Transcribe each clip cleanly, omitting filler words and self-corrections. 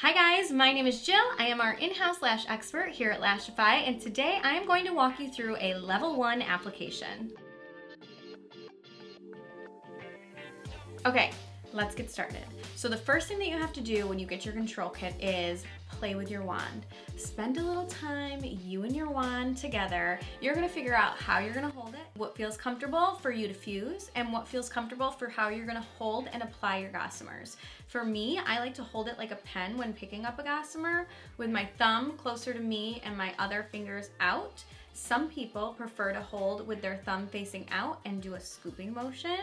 Hi guys, my name is Jill. I am our in-house lash expert here at Lashify, and today I am going to walk you through a level 1 application. Okay, let's get started. So the first thing that you have to do when you get your control kit is play with your wand. Spend a little time, you and your wand together. You're gonna figure out how you're gonna hold it, what feels comfortable for you to fuse, and what feels comfortable for how you're gonna hold and apply your Gossamers. For me, I like to hold it like a pen when picking up a Gossamer, with my thumb closer to me and my other fingers out. Some people prefer to hold with their thumb facing out and do a scooping motion.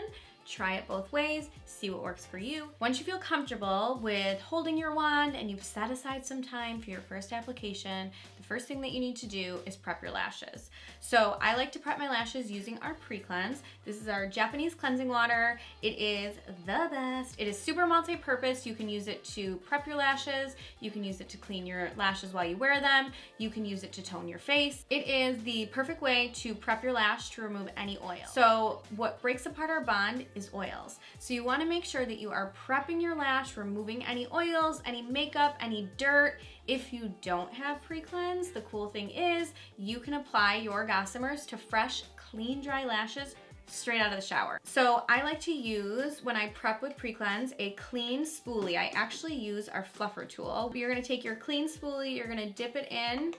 Try it both ways, see what works for you. Once you feel comfortable with holding your wand and you've set aside some time for your first application, the first thing that you need to do is prep your lashes. So I like to prep my lashes using our pre-cleanse. This is our Japanese cleansing water. It is the best. It is super multi-purpose. You can use it to prep your lashes. You can use it to clean your lashes while you wear them. You can use it to tone your face. It is the perfect way to prep your lash to remove any oil. So what breaks apart our bond is oils. So you want to make sure that you are prepping your lash, removing any oils, any makeup, any dirt. If you don't have pre-cleanse, the cool thing is you can apply your Gossamers to fresh, clean, dry lashes straight out of the shower. So I like to use, when I prep with pre-cleanse, a clean spoolie. I actually use our fluffer tool. You're gonna take your clean spoolie, you're gonna dip it in,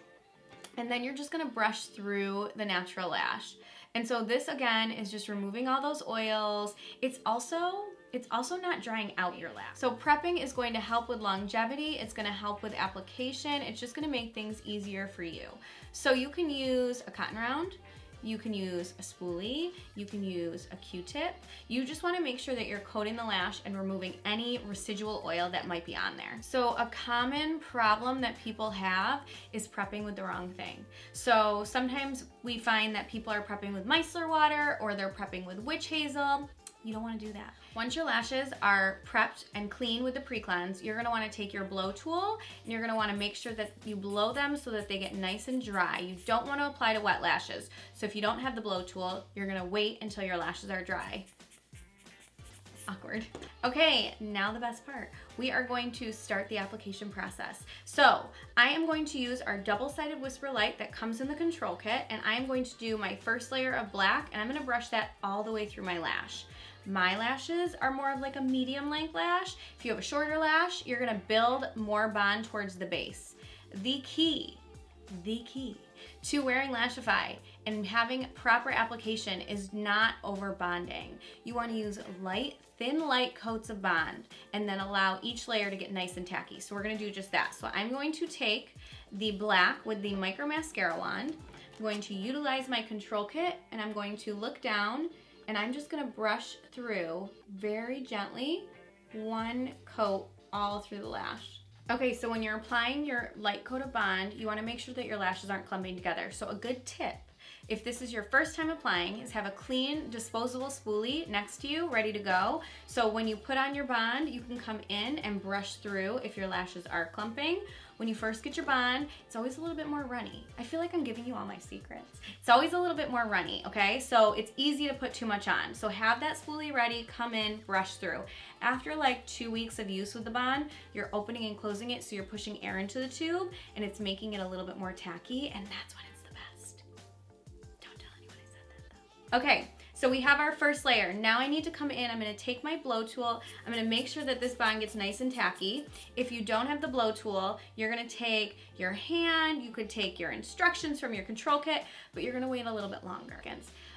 and then you're just gonna brush through the natural lash. And so this again is just removing all those oils. It's also not drying out your lash. So prepping is going to help with longevity. It's gonna help with application. It's just gonna make things easier for you. So you can use a cotton round, you can use a spoolie, you can use a Q-tip. You just wanna make sure that you're coating the lash and removing any residual oil that might be on there. So a common problem that people have is prepping with the wrong thing. So sometimes we find that people are prepping with micellar water or they're prepping with witch hazel. You don't wanna do that. Once your lashes are prepped and clean with the pre-cleanse, you're gonna wanna take your blow tool and you're gonna wanna make sure that you blow them so that they get nice and dry. You don't wanna apply to wet lashes. So if you don't have the blow tool, you're gonna wait until your lashes are dry. Awkward. Okay, now the best part. We are going to start the application process. So I am going to use our double-sided Whisper Light that comes in the control kit, and I am going to do my first layer of black, and I'm gonna brush that all the way through my lash. My lashes are more of like a medium length lash. If you have a shorter lash, you're gonna build more bond towards the base. The key to wearing Lashify and having proper application is not over bonding. You wanna use light, thin light coats of bond and then allow each layer to get nice and tacky. So we're gonna do just that. So I'm going to take the black with the micro mascara wand. I'm going to utilize my control kit and I'm going to look down and I'm just gonna brush through very gently, one coat all through the lash. Okay, so when you're applying your light coat of bond, you wanna make sure that your lashes aren't clumping together. So a good tip, if this is your first time applying, is have a clean disposable spoolie next to you, ready to go. So when you put on your bond, you can come in and brush through if your lashes are clumping. When you first get your bond, it's always a little bit more runny. I feel like I'm giving you all my secrets. It's always a little bit more runny, okay? So it's easy to put too much on. So have that spoolie ready, come in, brush through. After like 2 weeks of use with the bond, you're opening and closing it so you're pushing air into the tube and it's making it a little bit more tacky, and that's when it's the best. Don't tell anyone I said that though. Okay. So we have our first layer. Now I need to come in, I'm gonna take my blow tool, I'm gonna make sure that this bond gets nice and tacky. If you don't have the blow tool, you're gonna take your hand, you could take your instructions from your control kit, but you're gonna wait a little bit longer.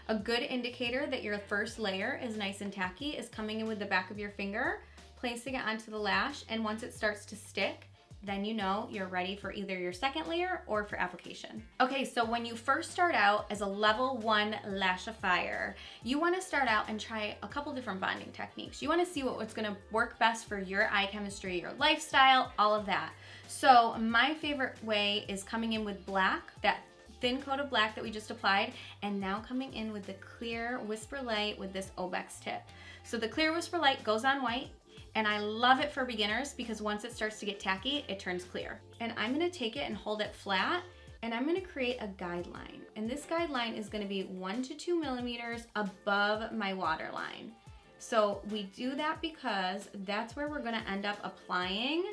A good indicator that your first layer is nice and tacky is coming in with the back of your finger, placing it onto the lash, and once it starts to stick, then you know you're ready for either your second layer or for application. Okay, so when you first start out as a level 1 lashifier, you wanna start out and try a couple different bonding techniques. You wanna see what's gonna work best for your eye chemistry, your lifestyle, all of that. So my favorite way is coming in with black, that thin coat of black that we just applied, and now coming in with the clear Whisper Light with this Obex tip. So the clear Whisper Light goes on white, and I love it for beginners because once it starts to get tacky, it turns clear. And I'm gonna take it and hold it flat, and I'm gonna create a guideline. And this guideline is gonna be 1 to 2 millimeters above my waterline. So we do that because that's where we're gonna end up applying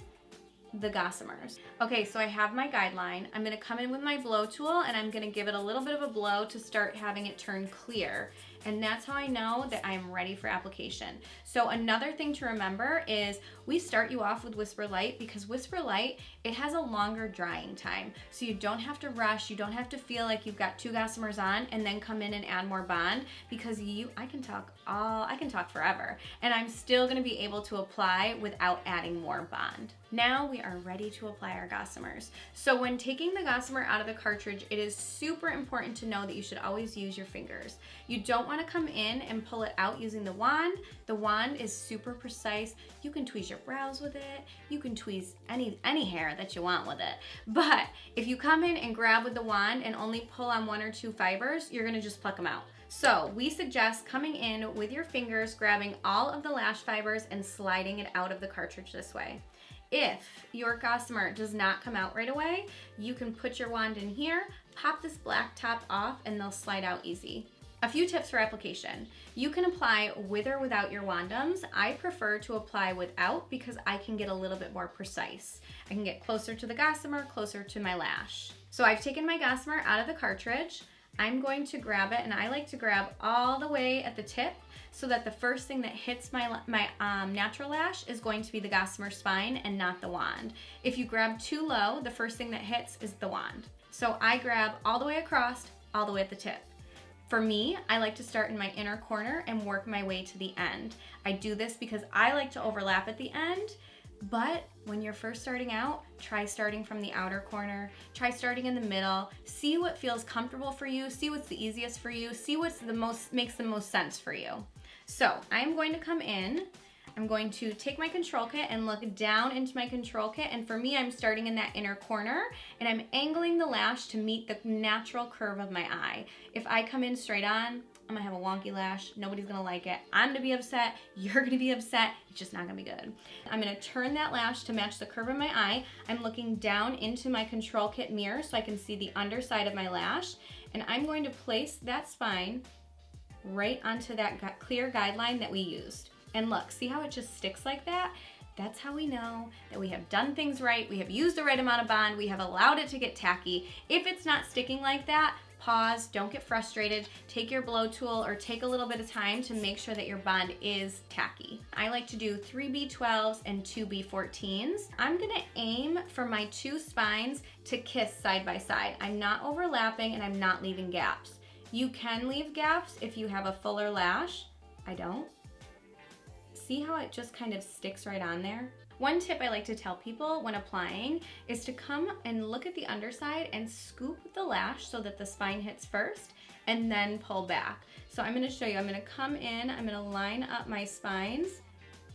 the Gossamers. Okay, so I have my guideline. I'm gonna come in with my blow tool and I'm gonna give it a little bit of a blow to start having it turn clear. And that's how I know that I'm ready for application. So another thing to remember is we start you off with Whisper Light because Whisper Light, it has a longer drying time. So you don't have to rush, you don't have to feel like you've got 2 Gossamers on and then come in and add more bond because I can talk forever and I'm still gonna be able to apply without adding more bond. Now we are ready to apply our Gossamers. So when taking the Gossamer out of the cartridge, it is super important to know that you should always use your fingers. You don't want to come in and pull it out using the wand. The wand is super precise. You can tweeze your brows with it. You can tweeze any hair that you want with it. But if you come in and grab with the wand and only pull on 1 or 2 fibers, you're gonna just pluck them out. So we suggest coming in with your fingers, grabbing all of the lash fibers and sliding it out of the cartridge this way. If your Gossamer does not come out right away, you can put your wand in here, pop this black top off, and they'll slide out easy. A few tips for application. You can apply with or without your wandums. I prefer to apply without because I can get a little bit more precise. I can get closer to the Gossamer, closer to my lash. So I've taken my Gossamer out of the cartridge. I'm going to grab it, and I like to grab all the way at the tip so that the first thing that hits my natural lash is going to be the Gossamer spine and not the wand. If you grab too low, the first thing that hits is the wand. So I grab all the way across, all the way at the tip. For me, I like to start in my inner corner and work my way to the end. I do this because I like to overlap at the end, but when you're first starting out, try starting from the outer corner, try starting in the middle, see what feels comfortable for you, see what's the easiest for you, see what's makes the most sense for you. So I'm going to come in, I'm going to take my control kit and look down into my control kit, and for me, I'm starting in that inner corner and I'm angling the lash to meet the natural curve of my eye. If I come in straight on, I'm gonna have a wonky lash, nobody's gonna like it, I'm gonna be upset, you're gonna be upset, it's just not gonna be good. I'm gonna turn that lash to match the curve of my eye. I'm looking down into my control kit mirror so I can see the underside of my lash, and I'm going to place that spine right onto that clear guideline that we used. And look, see how it just sticks like that? That's how we know that we have done things right, we have used the right amount of bond, we have allowed it to get tacky. If it's not sticking like that, pause, don't get frustrated, take your blow tool or take a little bit of time to make sure that your bond is tacky. I like to do 3 B12s and 2 B14s. I'm gonna aim for my 2 spines to kiss side by side. I'm not overlapping and I'm not leaving gaps. You can leave gaps if you have a fuller lash. I don't. See how it just kind of sticks right on there? One tip I like to tell people when applying is to come and look at the underside and scoop the lash so that the spine hits first and then pull back. So I'm gonna show you, I'm gonna come in, I'm gonna line up my spines,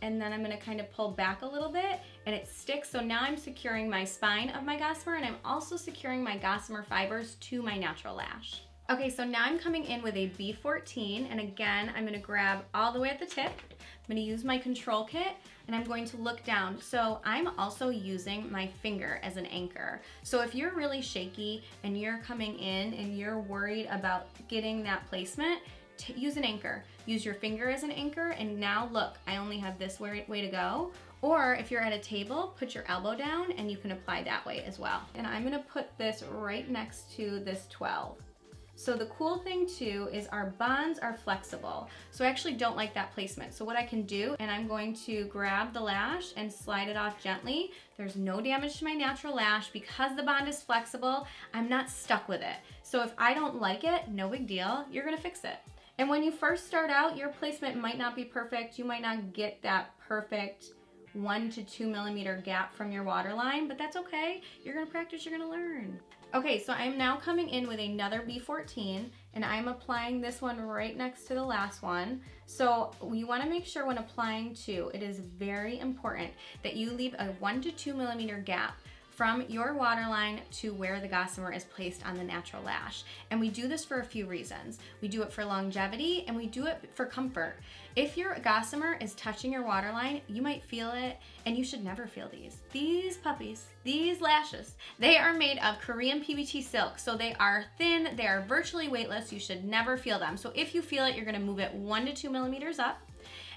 and then I'm gonna kind of pull back a little bit and it sticks. So now I'm securing my spine of my Gossamer and I'm also securing my Gossamer fibers to my natural lash. Okay, so now I'm coming in with a B14, and again, I'm gonna grab all the way at the tip. I'm gonna use my control kit, and I'm going to look down. So I'm also using my finger as an anchor. So if you're really shaky and you're coming in and you're worried about getting that placement, use an anchor. Use your finger as an anchor, and now look, I only have this way to go. Or if you're at a table, put your elbow down and you can apply that way as well. And I'm gonna put this right next to this 12. So the cool thing too is our bonds are flexible. So I actually don't like that placement. So what I can do, and I'm going to grab the lash and slide it off gently. There's no damage to my natural lash. Because the bond is flexible, I'm not stuck with it. So if I don't like it, no big deal, you're gonna fix it. And when you first start out, your placement might not be perfect. You might not get that perfect 1 to 2 millimeter gap from your waterline, but that's okay. You're gonna practice, you're gonna learn. Okay, so I'm now coming in with another B14, and I'm applying this one right next to the last one. So you wanna make sure when applying two, it is very important that you leave a 1 to 2 millimeter gap from your waterline to where the Gossamer is placed on the natural lash. And we do this for a few reasons. We do it for longevity and we do it for comfort. If your Gossamer is touching your waterline, you might feel it, and you should never feel these. These puppies, these lashes, they are made of Korean PBT silk, so they are thin, they are virtually weightless, you should never feel them. So if you feel it, you're gonna move it 1 to 2 millimeters up.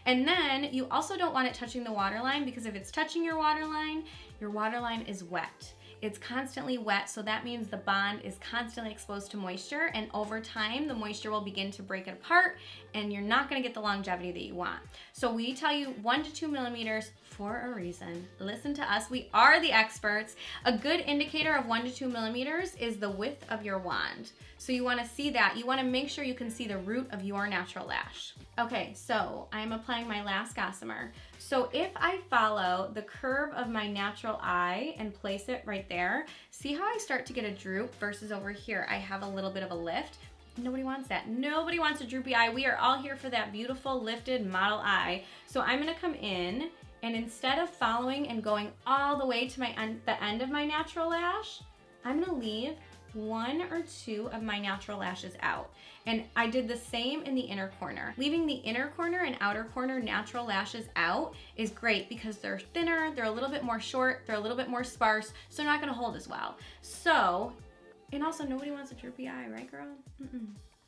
And then you also don't want it touching the waterline, because if it's touching your waterline, your waterline is wet. It's constantly wet, so that means the bond is constantly exposed to moisture, and over time the moisture will begin to break it apart and you're not going to get the longevity that you want. So we tell you 1 to 2 millimeters for a reason. Listen to us, we are the experts. A good indicator of 1 to 2 millimeters is the width of your wand. So you want to see that. You want to make sure you can see the root of your natural lash. Okay, so I'm applying my last Gossamer. So if I follow the curve of my natural eye and place it right there, see how I start to get a droop versus over here I have a little bit of a lift? Nobody wants that. Nobody wants a droopy eye. We are all here for that beautiful lifted model eye. So I'm gonna come in, and instead of following and going all the way to the end of my natural lash, I'm gonna leave 1 or 2 of my natural lashes out. And I did the same in the inner corner. Leaving the inner corner and outer corner natural lashes out is great because they're thinner, they're a little bit more short, they're a little bit more sparse, so they're not gonna hold as well. So, and also nobody wants a droopy eye, right girl?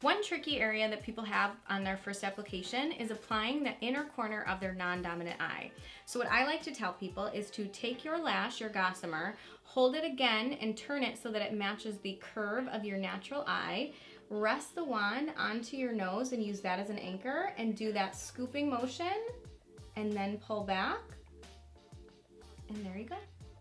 One tricky area that people have on their first application is applying the inner corner of their non-dominant eye. So what I like to tell people is to take your lash, your Gossamer, hold it again and turn it so that it matches the curve of your natural eye. Rest the wand onto your nose and use that as an anchor and do that scooping motion and then pull back. And there you go.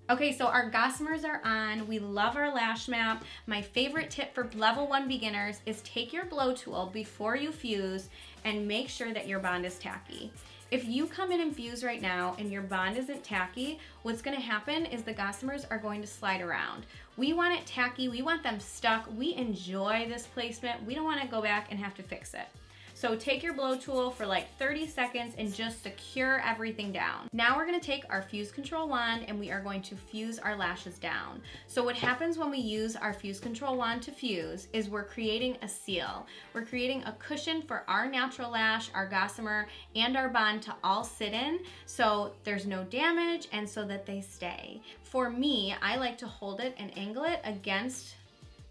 Okay, so our Gossamers are on. We love our lash map. My favorite tip for level 1 beginners is take your blow tool before you fuse and make sure that your bond is tacky. If you come in and fuse right now and your bond isn't tacky, what's gonna happen is the Gossamers are going to slide around. We want it tacky, we want them stuck, we enjoy this placement, we don't wanna go back and have to fix it. So take your blow tool for like 30 seconds and just secure everything down. Now we're gonna take our fuse control wand and we are going to fuse our lashes down. So what happens when we use our fuse control wand to fuse is we're creating a seal. We're creating a cushion for our natural lash, our Gossamer, and our bond to all sit in so there's no damage and so that they stay. For me, I like to hold it and angle it against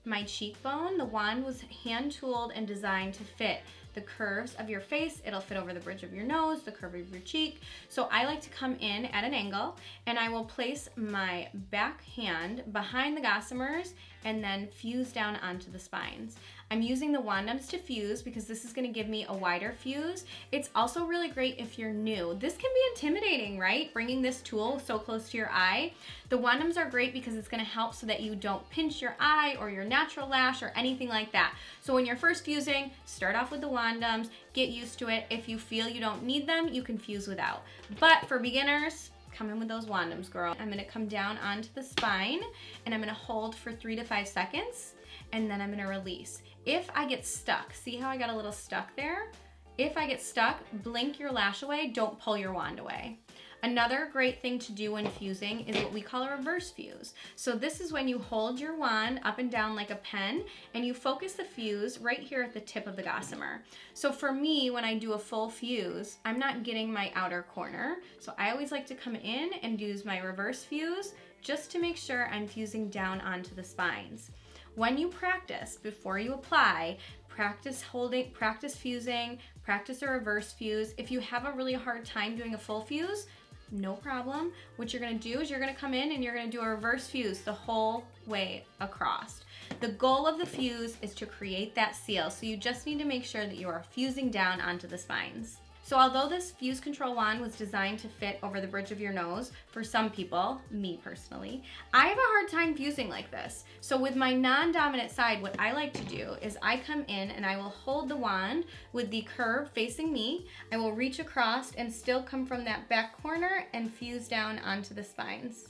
my cheekbone. The wand was hand tooled and designed to fit the curves of your face. It'll fit over the bridge of your nose, the curve of your cheek. So I like to come in at an angle and I will place my back hand behind the Gossamers and then fuse down onto the spines. I'm using the wand nubs to fuse because this is gonna give me a wider fuse. It's also really great if you're new. This can be intimidating, right? Bringing this tool so close to your eye. The wand nubs are great because it's gonna help so that you don't pinch your eye or your natural lash or anything like that. So when you're first fusing, start off with the wand nubs, get used to it. If you feel you don't need them, you can fuse without. But for beginners, come in with those wand nubs, girl. I'm gonna come down onto the spine and I'm gonna hold for 3 to 5 seconds and then I'm gonna release. If I get stuck, see how I got a little stuck there? If I get stuck, blink your lash away, don't pull your wand away. Another great thing to do when fusing is what we call a reverse fuse. So this is when you hold your wand up and down like a pen and you focus the fuse right here at the tip of the Gossamer. So for me, when I do a full fuse, I'm not getting my outer corner. So I always like to come in and use my reverse fuse just to make sure I'm fusing down onto the spines. When you practice, before you apply, practice holding, practice fusing, practice a reverse fuse. If you have a really hard time doing a full fuse, no problem. What you're gonna do is you're gonna come in and you're gonna do a reverse fuse the whole way across. The goal of the fuse is to create that seal, so you just need to make sure that you are fusing down onto the spines. So although this fuse control wand was designed to fit over the bridge of your nose, for some people, me personally, I have a hard time fusing like this. So with my non-dominant side, what I like to do is I come in and I will hold the wand with the curve facing me. I will reach across and still come from that back corner and fuse down onto the spines.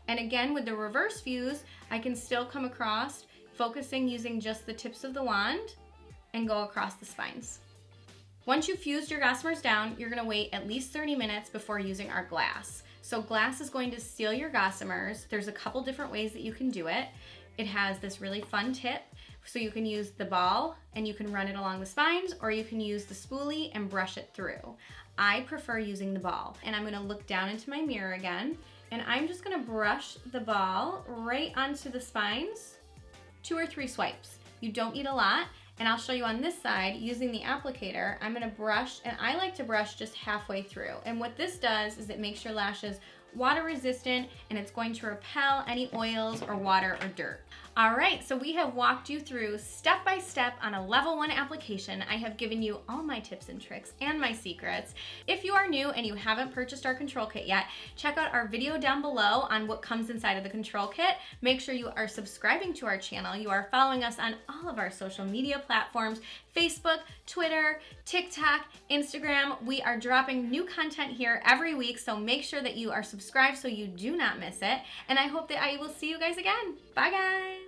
And again, with the reverse fuse, I can still come across, focusing using just the tips of the wand and go across the spines. Once you've fused your Gossamers down, you're gonna wait at least 30 minutes before using our glass. So glass is going to seal your Gossamers. There's a couple different ways that you can do it. It has this really fun tip. So you can use the ball and you can run it along the spines, or you can use the spoolie and brush it through. I prefer using the ball. And I'm gonna look down into my mirror again, and I'm just gonna brush the ball right onto the spines, 2 or 3 swipes. You don't need a lot. And I'll show you on this side, using the applicator, I'm gonna brush, and I like to brush just halfway through. And what this does is it makes your lashes water resistant, and it's going to repel any oils or water or dirt. All right, so we have walked you through step by step on a level 1 application. I have given you all my tips and tricks and my secrets. If you are new and you haven't purchased our control kit yet, check out our video down below on what comes inside of the control kit. Make sure you are subscribing to our channel. You are following us on all of our social media platforms, Facebook, Twitter, TikTok, Instagram. We are dropping new content here every week, so make sure that you are subscribed so you do not miss it. And I hope that I will see you guys again. Bye guys.